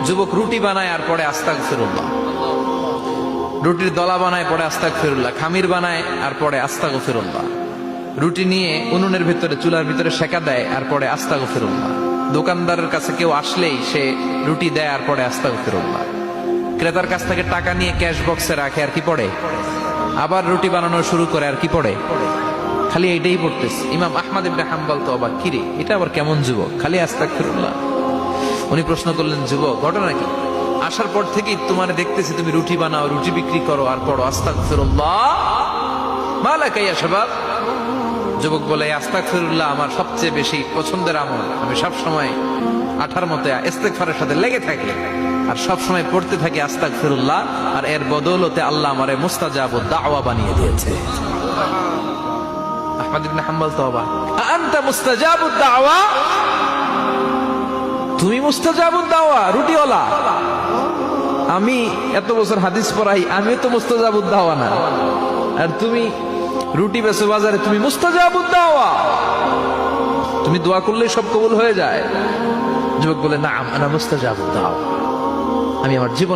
যুবক রুটি বানায় আর পরে আস্তাগফিরুল্লাহ, রুটির দলা বানায় পরে আস্তাগফিরুল্লাহ, খামির বানায় আর পরে আস্তাগফিরুল্লাহ, রুটি নিয়ে উনুনের ভিতরে চুলার ভিতরে সেকা দেয় আর পরে আস্তাগফিরুল্লাহ, দোকানদারের কাছে কেউ আসলেই সে রুটি দেয় আর পরে আস্তাগফিরুল্লাহ, ক্রেতার কাছ থেকে টাকা নিয়ে ক্যাশ বক্সে রাখে আর কি পড়ে, আবার রুটি বানানো শুরু করে আর কি পড়ে, খালি এইটাই পড়তেছে। ইমাম আহমদ ইবনে হাম্বল তো অবাক, কিরে এটা আবার কেমন যুবক, খালি আস্তাগফিরুল্লাহ। উনি প্রশ্ন করলেন, যুবক ঘটনা কি? আসার পর থেকেই তোমার দেখতেছি তুমি রুটি বানাও, রুটি বিক্রি করো আর পড়ো আস্তাগফিরুল্লাহ, মালাকা ইয়া শাবাব। যুবক বলে, আস্তাগফিরুল্লাহ আমার সবচেয়ে বেশি পছন্দের আমল, আমি সব সময় আঠার মতো ইস্তেগফারের সাথে লেগে থাকি আর সব সময় পড়তে থাকি আস্তাগফিরুল্লাহ, আর এর বদৌলতে আল্লাহ আমারে মুস্তাজাবুদ দাওয়া বানিয়ে দিয়েছে। আহমদ ইবনে হাম্বল তো অবাক, আনতা মুস্তাজাবুদ দাওয়া, তুমি মুস্তাজাবুদ দাওয়া, রুটিওয়ালা। আমি এত বছর হাদিস পড়াই, আমি তো মুস্তাজাবুদ দাওয়া না, আর তুমি রুটি বেচো বাজারে, তুমি মুস্তাজাবুদ দাওয়া, তুমি দোয়া করলেই সব কবুল হয়ে যায়। যুবক বলে, নাম আনা মুস্তাজাবুদ দাওয়া, আমি আমার জীবন